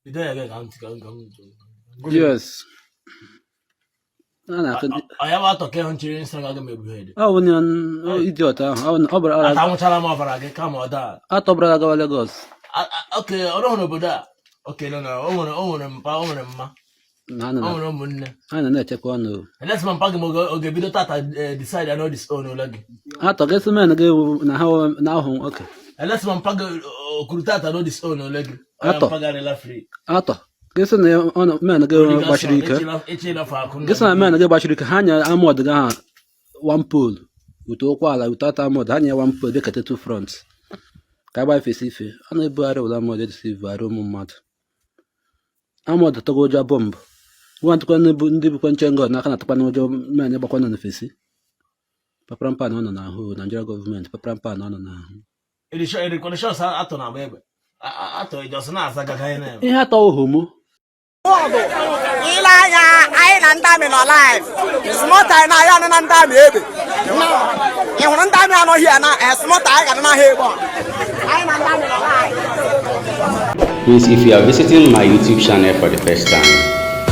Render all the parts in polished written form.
Yes. I have to care on children, so I'm going to be Oh, idiot. Atobra Lagos. Okay, I don't know about that. Okay, no, I don't check one. Unless my pag mo give you that decide I know this own lagi. Ato guess man go now okay. Unless my pag kurutata know this own lagi. Ato Pagarela free. Ato guess on man go bashirika. Guess man go bashirika hanya amod ga one pool. Utokwala utata amod hanya one pool dekete two fronts. Kaba fesife. Ana buare wala mod de sivaro mummat. Amod togoja bomb. Want to ndi bu kwanchengo na kana tukwana ojo mene bakwana na fesi. Paprampa no na hu Nigeria government paprampa no na hu. It show ato na bebe. Ato just na asaga kaine. Ihe ato ohumu. Ila ya ai na ndami no life. Small time na ya na ndami ebe. E hunu ndami ano here na small time ga na hebo. Ai na ndami no life. Please, if you are visiting my YouTube channel for the first time,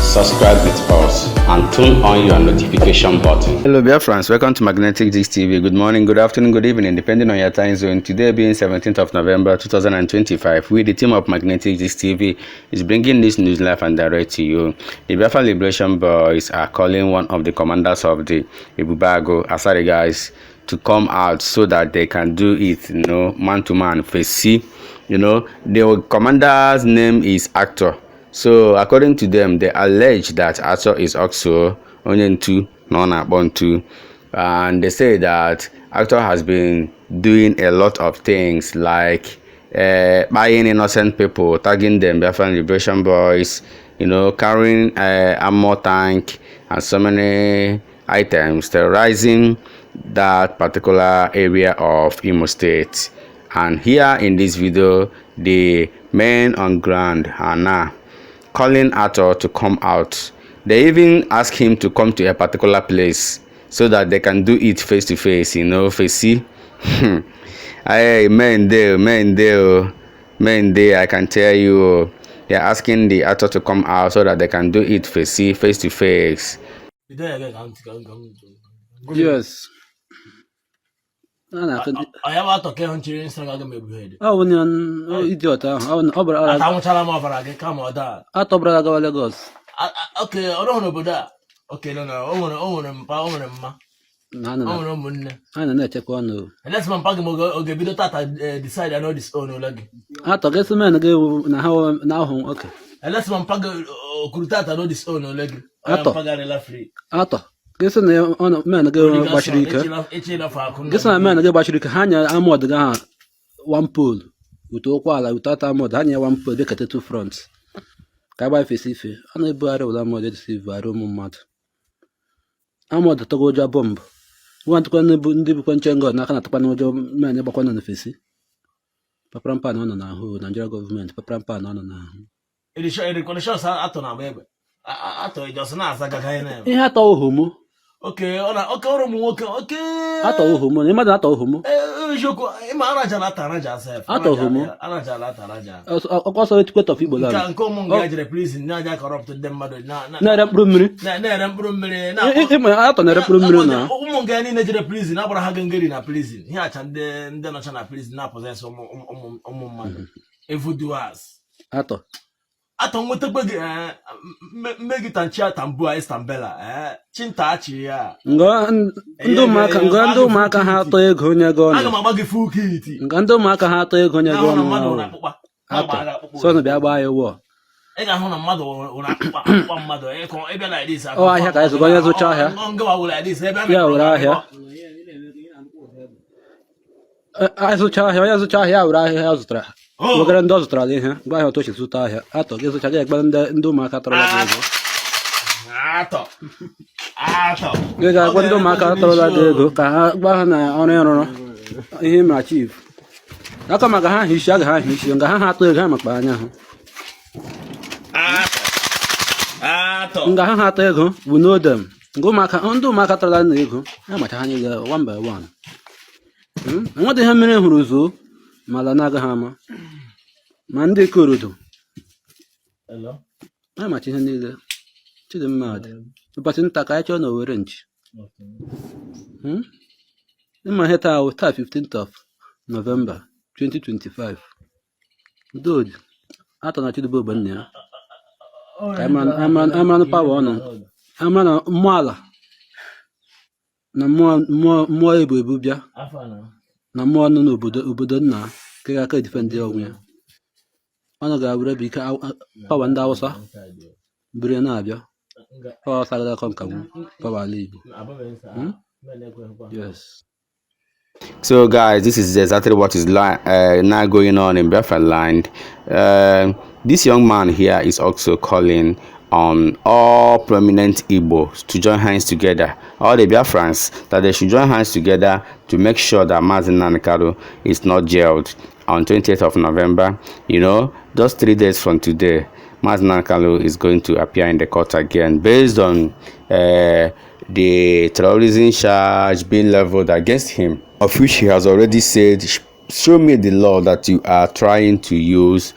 subscribe with us and turn on your notification button. Hello Biafrans, welcome to Magnetic Gist TV. Good morning, good afternoon, good evening, depending on your time zone. Today being 17th of November 2025, we, the team of Magnetic Gist TV, is bringing this news live and direct to you. The Biafra Liberation Boys are calling one of the commanders of the Ebubeagu, Asari guys, to come out so that they can do it, man to man, face C. The commander's name is Actor. So according to them, they allege that Actor is also Onyentu, non-Abontu, and they say that Actor has been doing a lot of things like buying innocent people, tagging them, Biafran Liberation Boys, carrying ammo tank and so many items, terrorizing that particular area of Imo State. And here in this video, the men on ground are now calling Actor to come out. They even ask him to come to a particular place so that they can do it face to face, facey. Hey, men there, I can tell you, they're asking the Actor to come out so that they can do it face to face. Yes. I have to care on children, so I'm going to be head. Oh, idiot. Atobra Lagos. Okay, I don't know about that. Okay, no, I don't check one. Unless my pag mo give you that decide I know this own lagi. Ato guess man go now okay. Unless my pag kurutata know this own lagi. Pagarela free. Ato guess on man go bashirika. Guess man go bashirika hanya amod ga one pool. Utokwala utata amod hanya one pool dekete two fronts. Kaba fesife. Ana buare wala mod de sivaro mummat. Amod togoja bomb. Want to ndi bu kwanchengo na kana tukwana ojo mene bakwana na fesi. Paprampa no na hu Nigeria government paprampa no na hu. It show ato na bebe. Ato just na asaga kaine. Ihe ato ohumu. Okay, oro mu okay. Ato ohumu, ni mada ato ohumu. Joko, ima araja na taraja sef. Ato ohumu. Araja la taraja. Okwaso etikweto of Igbo land. Kan ko mo ngajire please na ja corrupt dem mado na. Na rempuru mmiri. Na rempuru mmiri na. Ima ato na rempuru mmiri na. Umu ngani na jire please na bora hagangeri na please. Hi acha nde no chana please na possess umu mmadụ. Evuduas. Ato nwete gbege megitanchia tambua Istambela chintachi ya. Ndo maka ha ato ego nya go. Aga magbagi full kit. Ndo maka ha ato ego nya go. Na mmadụ na akpụkpa. So no bia gba ya wo. Ị ga-ahụ na mmadụ na akpụkpa mmadụ ebe like this. Oh ahịa ka ezo onye zụcha ahịa. Ngawa wo like this ebe na. Ya wura ahịa. Azụcha ahịa, onye zụcha ahịa wura ahịa ya zụtara. Ogara ndị zụtara ihe, gba ahịa otochi zụta ahịa. Atọ gị zụcha gị egba ndị ụmụaka tọrọla gị ego. Atọ. Gị ga-agwa ndị ụmụaka tọrọla gị ego ka ha gba ha na ọrụ ịrụrụ ihe ma chief. Aka maka ha hishi aga ha hishi, nga ha atọ ego ha makpa anya ha. Nga ha atọ ego, we know them. Ndị ụmụaka tọrọla na ego, ha macha ha niile one by one. Nwata ihe mmiri hụrụ zoo mala na-aga ha ama ma ndị korodo Hello. I'm at the to the mad. But in Takacho no orange. In my head, I will 15th of November 2025. Dude, I don't know to the Boban now. I'm on power on. I'm on a mala. Na more Ebubeagu. Na more no Ubudana. Kaka defend the own. One of the Arabica power and Dawsa. Brianavia. Power Saga Conca. Power League. Yes. So guys, this is exactly what is now going on in Biafra land. This young man here is also calling on all prominent Igbos to join hands together, all the Biafrans, that they should join hands together to make sure that Mazi Nnamdi is not jailed on 20th of November. You know, just 3 days from today, Mazi Nnamdi is going to appear in the court again based on the terrorism charge being leveled against him, of which he has already said, show me the law that you are trying to use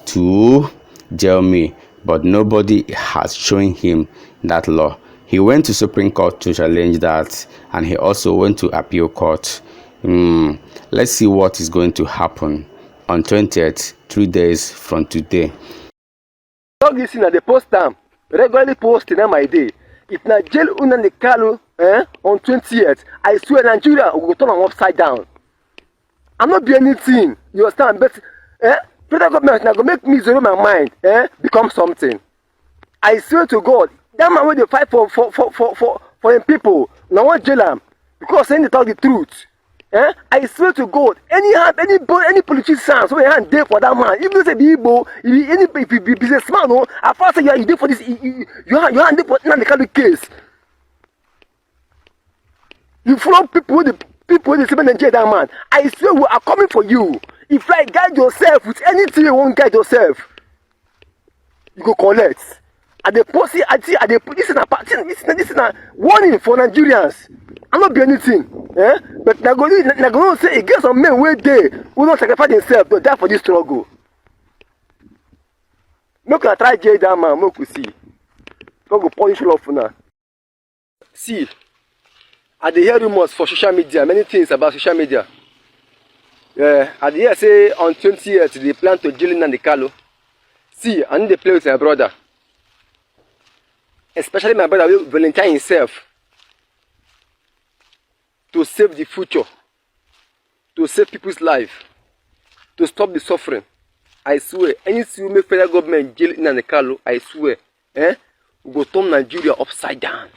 to jail me. But nobody has shown him that law. He went to Supreme Court to challenge that, and he also went to appeal court. Let's see what is going to happen on 20th, 3 days from today. Dog is in the post time, regularly posting my day. If na jail Nnamdi on 20th, I swear Nigeria will turn on upside down. I'm not be anything, you understand? But federal government now go make me zero my mind, become something. I swear to God, that man when they fight for them people, now want jail him because saying they talk the truth. I swear to God, any politician so hand there for that man, even if they be Igbo, if you be businessman, no, at first you are there for this, you hand there for Nnamdi case. You follow people they say and jail that man. I swear we are coming for you. If you like guide yourself with anything you won't guide yourself, you go collect. At the post, this is a warning for Nigerians. I'm not be anything, but Nagolo say against some men where they will not sacrifice themselves to die for this struggle. Make I try jail that man, make we see. Don't go punish love for now. See, I dey hear rumors for social media, many things about social media. I dey hear say on 20th they plan to jail Nnamdi. See, I need to play with my brother. Especially my brother will volunteer himself to save the future, to save people's life, to stop the suffering. I swear, anything you make federal government jail Nnamdi, I swear, we go turn Nigeria upside down.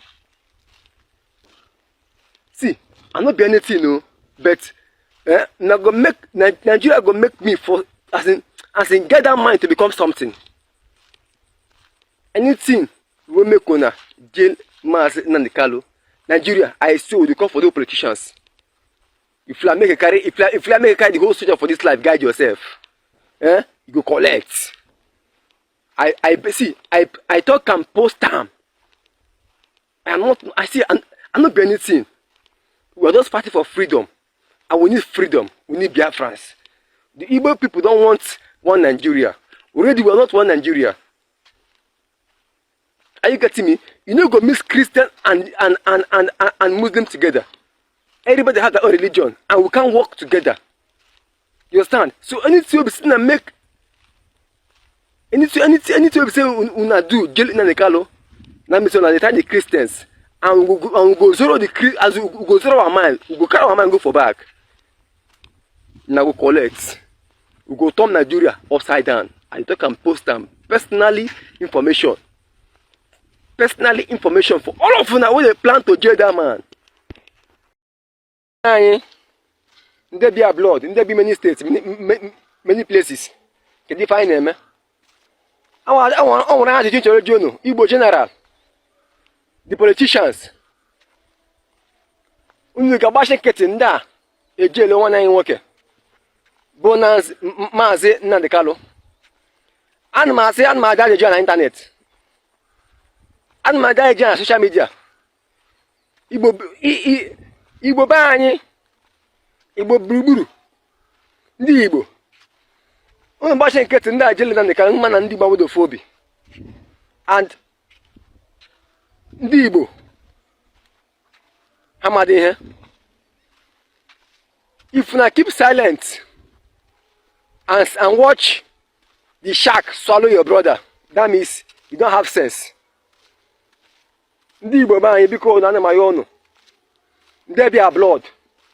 See, I'm not be anything, no, but Nigeria go make me for as in get that mind to become something. Anything we make una jail Mazi Nnamdi, Nigeria, I swear they come for those politicians. If you make carry the whole soldier for this life, guide yourself. You go collect. I talk and post time. I'm not be anything. We are just fighting for freedom. And we need freedom. We need Biafrans. The Igbo people don't want one Nigeria. Already we are not one Nigeria. Are you getting me? You know, go mix Christian and Muslim together. Everybody has their own religion, and we can't work together. You understand? So anything we say and make, anything we say una do, jail Nnamdi, now me say they try the Christians, and we go zero the as we go zero our mind, we go carry our mind go for back. Now we collect, we go turn Nigeria upside down. I talk and post them personally information. Personally information for all of you now when they plan to jail that man. There be a blood, there be many states, many places. Can you find them? I want to change your journal. Igbo general, the politicians. Unu ga bashe ketinda e jail one nine worker. Bonus Mazi Nnamdi. And ma say and ma da on internet. And my guy on social media. Igbo bani. Igbo buruburu. Ndi Igbo. Unu bashe nkete ndị ajele na ndika mma na ndị gbawodo fobi. And ndị Igbo hamadi ihe. If you keep silent and watch the shark swallow your brother, that means you don't have sense. Ndị Igbo be anyị biko na my own. There be blood.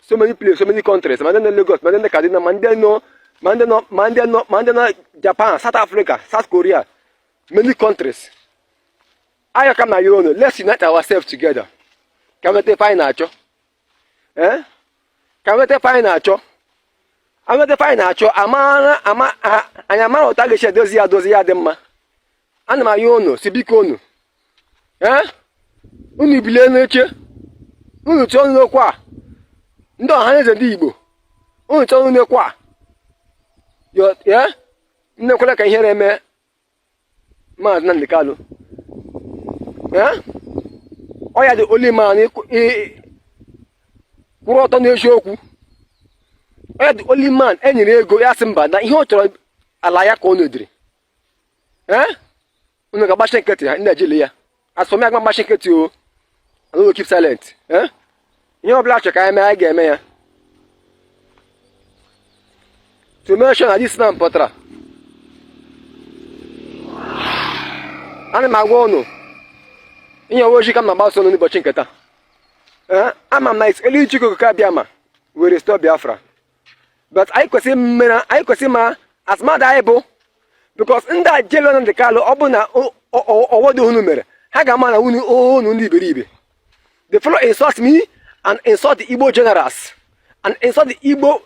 So many places, so many countries. Mandela Lagos, Mandela Kaduna, Mandela Japan, South Africa, South Korea, many countries. I come na your own. Let's unite ourselves together. Can we find nacho? Eh? Can we find nacho? I'm not find nacho. Amana otageshe dozi ya demma. Ana ma yono, sibikono. Eh? Unu bile neche. Unu chọrọ n'okwa. Ndị ọhaneze ndị Igbo. Unu chọrọ n'okwa. Ya? Nnekwala ka ihe na-eme Maazị Nnamdi Kanu. Eh? Ọ ya the only man kwụrụ ọtọ n'eziokwu. Ọ ya the only man enyere ego ya sị mba na ihe ọ chọrọ ala ya ka ọ nọdịrị. Eh? Unu ga-agbachi nkịtị ha ndị ejele ya. Asọmpi agba mgbachi nkịtị o. I don't keep silent. Eh? You know, black check I get me. To mention this man potra. And my wono. In your worship, I'm about son of the Bochinketa. I'm a nice eligible Kabiama. We restore Biafra. But I could see ma as mad able because in that jail on the Carlo Obuna or what do you number? Hagamana uni oh no believe. The fellow insults me and insult the Igbo generals and insult the Igbo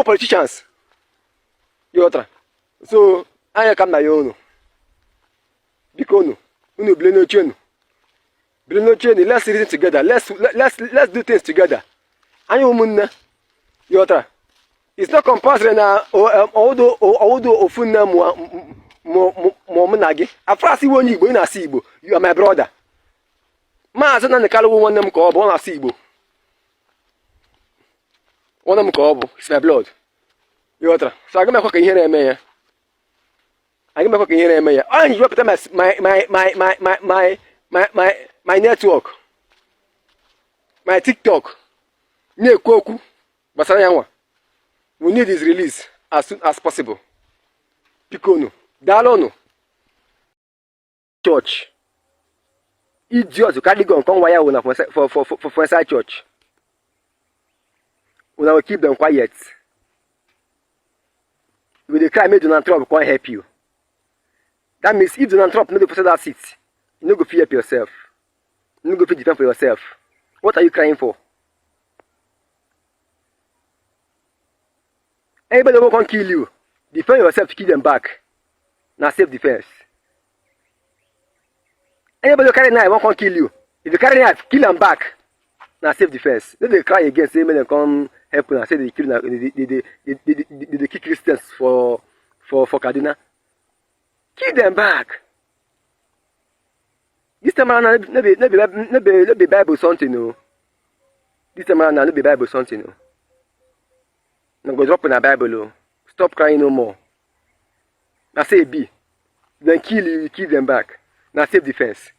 politicians. So I come na yono. Bikono, unu bleno chenu. Bleno chenu, let's reason together. Let's do things together. Anyo munna. Yotra. It's not compulsory na odo ofunna mo munagi. Afrasi woni Igbo na asi Igbo. You are my brother. Maazị Nnamdi Kanu nwanne m ka ọ bụ ọ na-asụ Igbo. Nwanne m ka ọ bụ, it's my blood. Ịghọtara? So aga m ekwe ka ihe na-eme ya. Aga m ekwe ka ihe na-eme ya. Ọ ji wepụta my network, my TikTok, na-ekwu okwu gbasara ya nwa. We need his release as soon as possible. Biko daalụ church. Idiots who carry gun come wire una for inside church. Una will keep them quiet. If they cry, make Donald Trump can't help you. That means if Donald Trump no go possess that seat, you no go fit help yourself. You no go fit defend for yourself. What are you crying for? Anybody who can kill you, defend yourself to kill them back. Now self-defense. Anybody who carry knife won't kill you. If you carry knife, kill them back. Now self-defense. Then they cry again, say men come help and say they kill they kill Christians for Kaduna. Kill them back. This time around, no be Bible something, no. This time around, no be Bible something, no. Now go drop in a Bible, no. Stop crying no more. Now say be. Then kill you, kill them back. Now self-defense.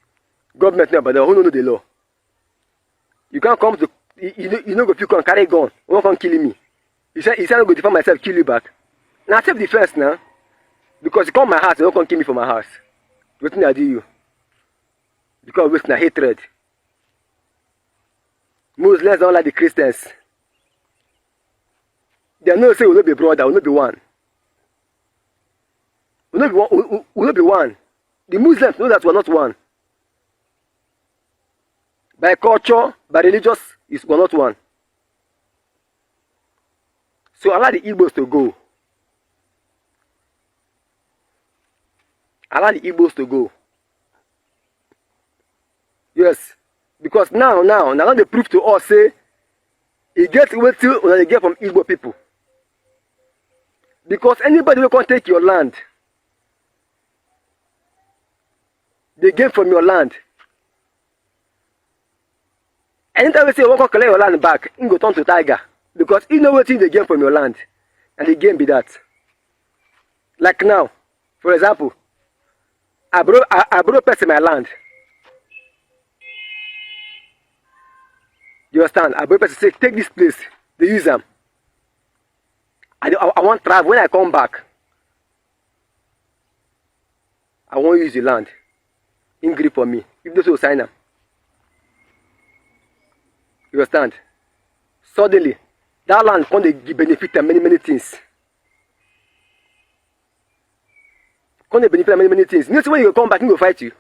Government now, but who know the law? You can't come to you know go you can carry gun. Who can kill me? You say I go defend myself, kill you back. Now self-defense now. Because you come my house, you don't kill me from my house. What thing I do you? Because with na hatred. Muslims don't like the Christians. They know say we will not be brother, we will not be one. We will not be one. The Muslims know that we are not one. By culture, by religious, we are not one. So allow the Igbos to go. Allow the Igbos to go. Yes. Because now they prove to us, say, it gets what they get from Igbo people. Because anybody who can take your land, they gain from your land. Anytime we say we can collect your land back, you go turn to tiger. Because you know what they gain from your land. And the game be that. Like now, for example, I borrow person my land. You understand? I borrow person say take this place. They use them. I want travel. When I come back, I won't use the land. In grip for me. If those will sign them. You understand? Suddenly, that land can't benefit them many things. Can't benefit them many things. Next when you come back, he will fight you.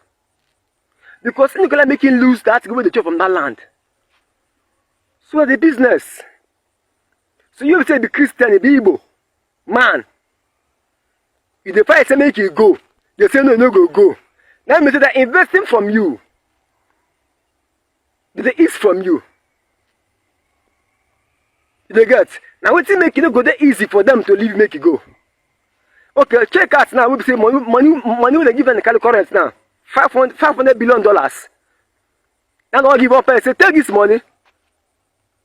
Because you can make him lose that to go the job from that land. So the business. So you say be Christian, be Igbo. Man. If the fight say make you go, they say no go. Now me say that investing from you. They ease from you. They get. Now what you make it go that easy for them to leave make you go. Okay, check out now. We say money they give them the current now. $500 billion. Now don't give up and say take this money.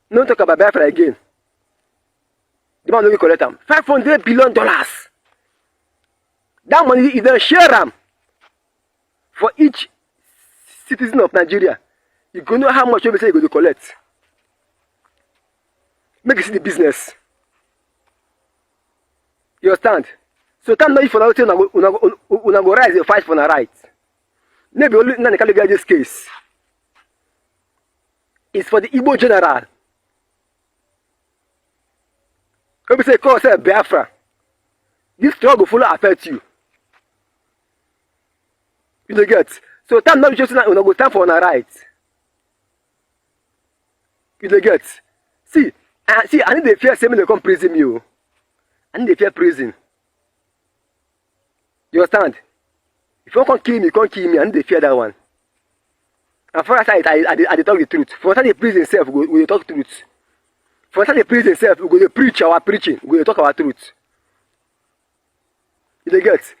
No talk about Biafra again. The man will collect them. $500 billion. That money is then share them for each citizen of Nigeria. You go know how much you say you go to collect. Make you see the business. You understand? So time now if una go rise and fight for the right. Maybe only na can get this case. It's for the Igbo general. When say call say Biafra, this struggle fully affect you. You don't get. So time now you just una go stand for the right. You don't get. See, I need the fear say me they come prison you. I need the fear prison. You understand? If you can't kill me, I need the fear that one. And for us, I talk the truth. For us, the prison itself, we talk truth. For us, the prison itself, we go preach our preaching. We talk our truth. You get?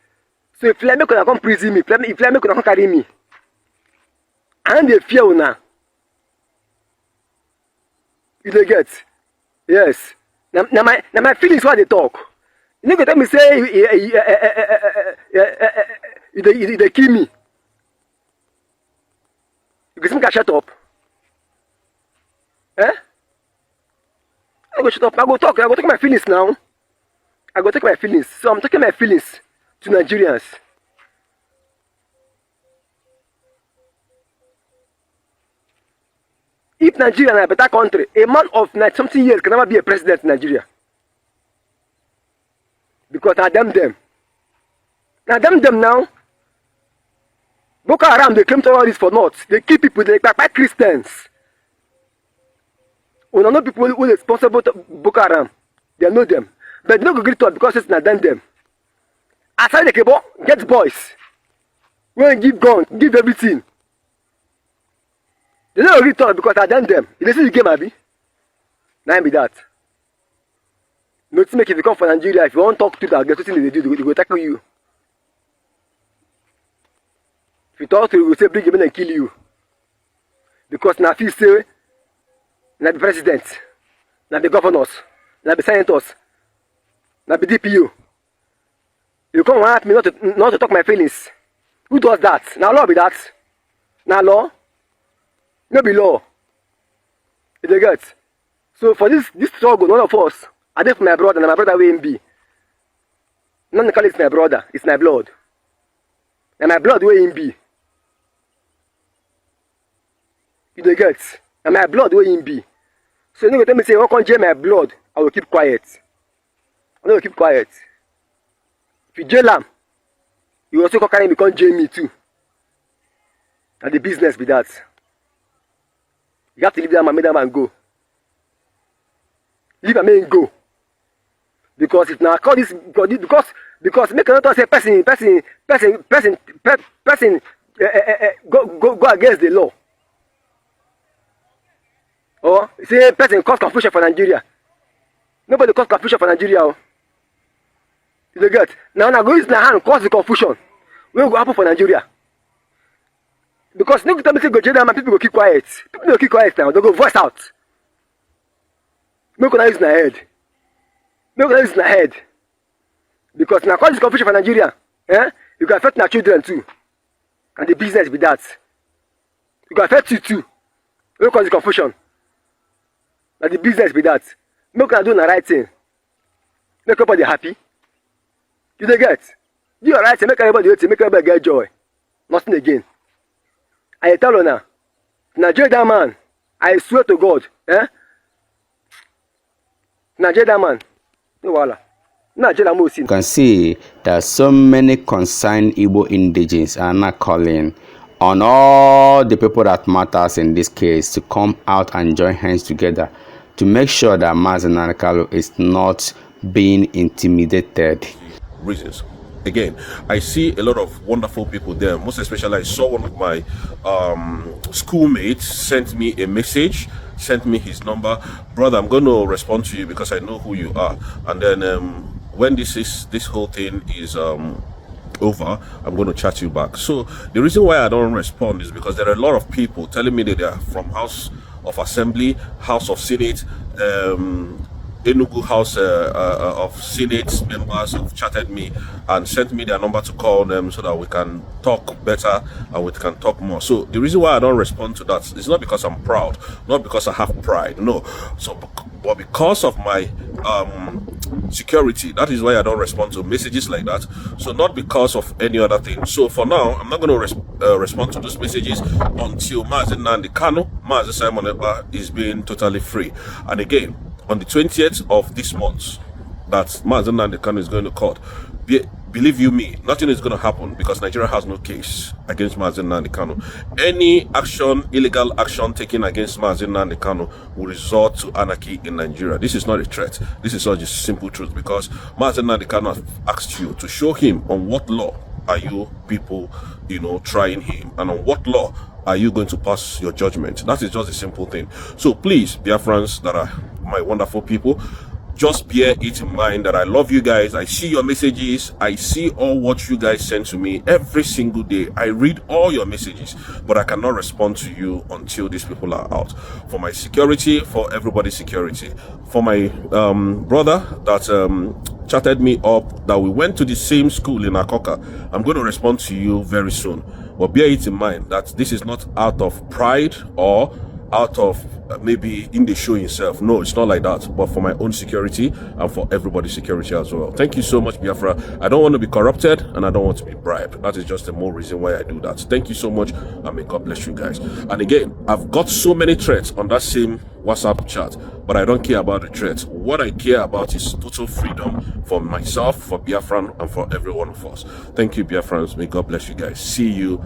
So if you make una come prison me, if you make una come carry me, I need the fear una. You get? Yes. Now my feelings what they talk. You go tell me say they kill me. You can shut up. Eh? I go shut up. I go take my feelings now. I go take my feelings. So I'm taking my feelings to Nigerians. If Nigeria is a better country, a man of 90-something years can never be a president in Nigeria. Because I damn them. Now them now. Boko Haram, they claim terrorists for naught. They kill people, they backbite Christians. We don't know people who are responsible to Boko Haram. They know them. But they don't go greet us because it's not them. Asari the cable, get boys. We give gun, give everything. They don't greet us because I done them. They see the game, Abi. Now be that. No to make if you come from Nigeria, if you want to talk to them, get something they do, they go tackle you. If you talk to them, they will say bring them and kill you. Because now if you say, now the president, now the governors, now the senators, now the DPU, you come and ask me not to talk my feelings. Who does that? Now law be that. Now law? No be law. You get? So for this struggle, none of us, I did for my brother, and my brother will be. None of it's my brother, it's my blood. And my blood will be. You get? And my blood will be. So you tell me say, how can jail my blood? I will keep quiet. I will keep quiet. If you jail him, you also can become jail me too. And the business be that. You have to leave that man, make that man go. Leave a man go. Because if now call this because make another say person go against the law. Or say person cause confusion for Nigeria. Nobody cause confusion for Nigeria. Oh. You get? Now go use my hand cause the confusion. We will go happen for Nigeria. Because no time go jail and people go keep quiet. People go keep quiet now. They go voice out. Make una use my head. Make una use my head. Because now cause this confusion for Nigeria. You can affect our children too. and the business be that. It go affect you too. Don't cause the confusion. And the business be that. Make una do the right thing. Make everybody happy. You dey get? Do your right thing, make everybody happy, make everybody get joy. Nothing again. I tell you now, Nigeria that man, I swear to God, Nigeria that man, no wala. You can see that so many concerned Igbo indigenes are now calling on all the people that matters in this case to come out and join hands together to make sure that Mazi Nnamdi Kanu is not being intimidated. Reasons. Again, I see a lot of wonderful people there. Most especially, I saw one of my schoolmates sent me a message, sent me his number. Brother, I'm going to respond to you because I know who you are. And then when this whole thing is over, I'm going to chat you back. So the reason why I don't respond is because there are a lot of people telling me that they are from House of Assembly, House of Senate, Enugu House of Senate members have chatted me and sent me their number to call them so that we can talk better and we can talk more. So the reason why I don't respond to that is not because I'm proud, not because I have pride, no. So, but because of my security, that is why I don't respond to messages like that. So not because of any other thing. So for now, I'm not going to respond to those messages until Mazi Nnamdi Kanu, Mazi Simon Ekpa is being totally free. And again, on the 20th of this month, that Mazi Nnamdi Kanu is going to court. Believe you me, nothing is going to happen because Nigeria has no case against Mazi Nnamdi Kanu. Any action, illegal action taken against Mazi Nnamdi Kanu will result to anarchy in Nigeria. This is not a threat. This is all just simple truth because Mazi Nnamdi Kanu has asked you to show him on what law are you people, trying him, and on what law are you going to pass your judgment. That is just a simple thing. So please, Biafrans that are my wonderful people, just bear it in mind that I love you guys. I see your messages. I see all what you guys send to me every single day. I read all your messages, but I cannot respond to you until these people are out. For my security, for everybody's security. For my brother that chatted me up that we went to the same school in Akoka, I'm going to respond to you very soon. But bear it in mind that this is not out of pride or out of maybe in the show himself. No, it's not like that, but for my own security and for everybody's security as well. Thank you so much, Biafra. I don't want to be corrupted and I don't want to be bribed. That is just the more reason why I do that. Thank you so much, and may God bless you guys. And again, I've got so many threats on that same WhatsApp chat, but I don't care about the threats. What I care about is total freedom for myself, for Biafran, and for every one of us. Thank you, Biafrans. May God bless you guys. See you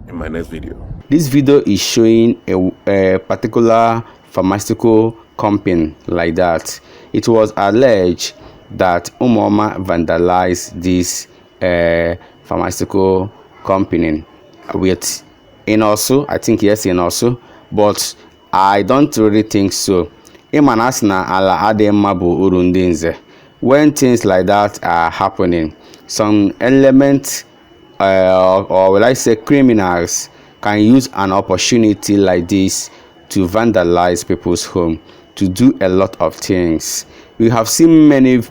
in my next video. This video is showing a particular pharmaceutical company like that. It was alleged that Umoma vandalized this pharmaceutical company with also, I think yes, also, but I don't really think so. When things like that are happening, some elements or will I say criminals can use an opportunity like this to vandalize people's home, to do a lot of things. We have seen many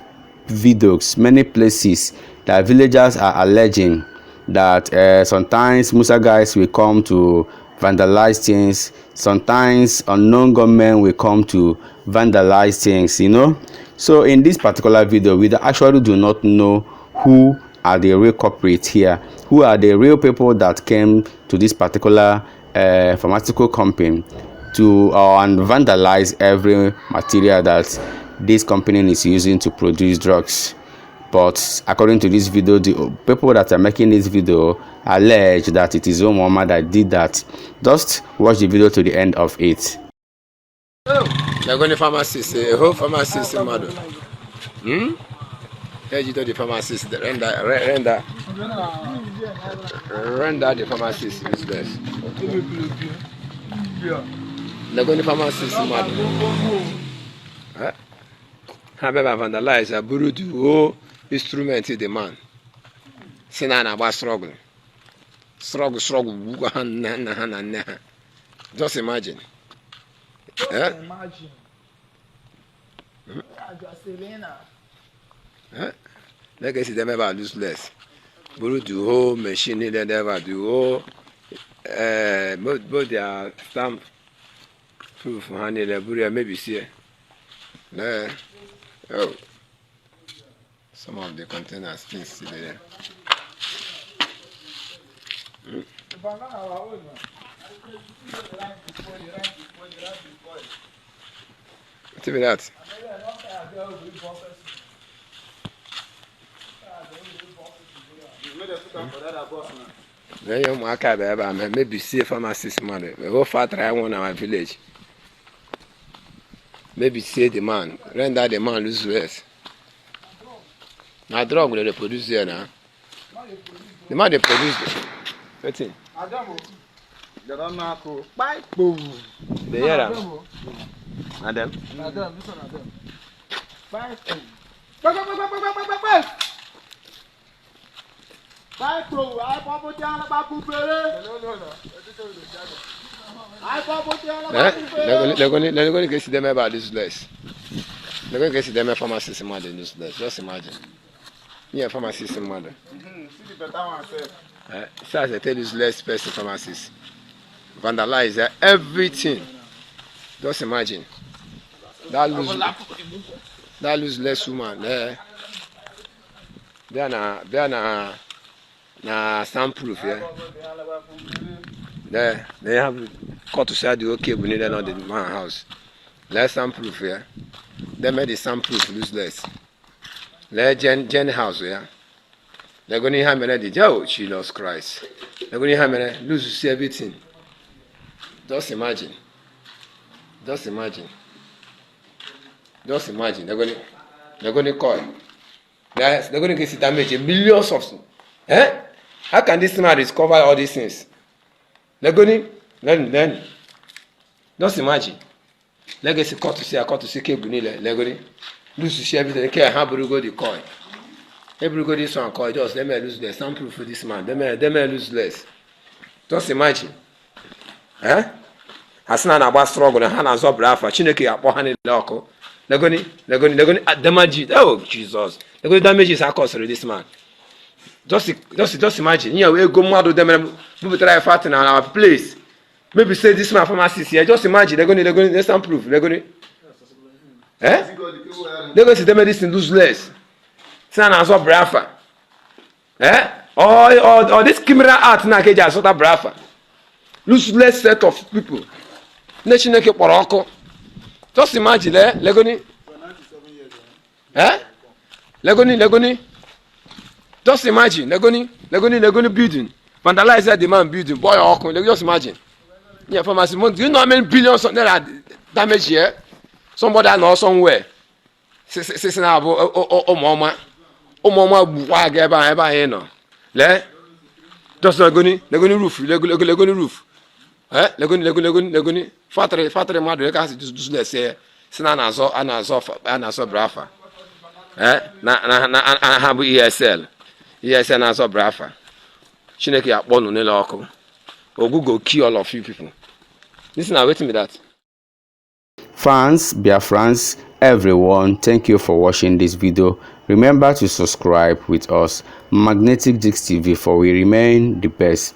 videos, many places that villagers are alleging that sometimes Musa guys will come to vandalize things, sometimes unknown government will come to vandalize things, So in this particular video, we actually do not know who are the real culprits here, who are the real people that came to this particular pharmaceutical company to and vandalize every material that this company is using to produce drugs. But according to this video, the people that are making this video allege that it is Umoma that did that. Just watch the video to the end of it. They're going to pharmacist, a whole pharmacist model. The pharmacist, render the pharmacist useless. They're going to pharmacist model. However, vandalize a burudu instrument in the man. Sinana was struggling. Struggle. Just imagine. Imagine. Legacy them ever lose less. Buru the whole machine in there, the whole both their stamp proof honey the buru maybe see. Oh, some of the containers things still there. What's that? Then you mark out maybe see a pharmacist money. We go far try one in our village. Maybe see the man, render the man lose less. Now drug will they produce here now. The man they produce. What's it? They don't know. Bye. Boom. They hear them. Madam. Madam, this one Madam. Bye. Bye. Bye, bro. I pop down about Bubere. No. I pop down about Bubere. They're going to get them about this less. They're going to get them a pharmacist mother this less. Just imagine. Yeah, pharmacist mother. See the better one, sir. So as I tell you, less person pharmacist. Vandalize everything. Just imagine. That lose less woman. They are na soundproof, yeah. They have cut to say the okay we need another man house. Less soundproof, yeah. They made the soundproof lose less. Let Jen house, yeah. They're going to have me oh Jesus Christ. They're going to have me lose to see everything. Just imagine. Just imagine. Just imagine. They're going to call. They're going to get damage in millions of. How can this man discover all these things? They're going to then. Just imagine. They're going to cut to see cable. They're going to lose to see everything. They can't have to go the coin. Everybody this one coin. Just they may lose less. Some proof for this man. They may lose less. Just imagine. Asana na agba struggle na ha na zo Biafra Chineke akpọ ha ni loko. They're going to damage. Oh Jesus. They're going to damage his cause this man. Just imagine. You know, go mad them we try fight in our place. Maybe say this man pharmacist here. Just imagine they're going to some proof. They're going to they're going to damage this in lose less. Sana zo Biafra. Or this criminal art na ke just sort Biafra. Lose less set of people. Nation ke poroko. Just imagine Legoni. Legoni. Just imagine Legoni building. Vandalize the man building. Boy, just imagine. Yeah, pharmacy. Do you know how many billions of naira damage here? Somebody I know somewhere. Say na mama buwa ga eba here no. Le. Just Legoni roof. Legoni roof. Legoni. Factory madu e ka do let's say. Sina na zo Biafra. Na ha bu ESL na zo Biafra. Chineke akpọ nu nile ọkụ. Ogugo kill all of you people. Listen, now waiting me that. Fans, Biafrans, everyone, thank you for watching this video. Remember to subscribe with us, Magnetic Disc TV, for we remain the best.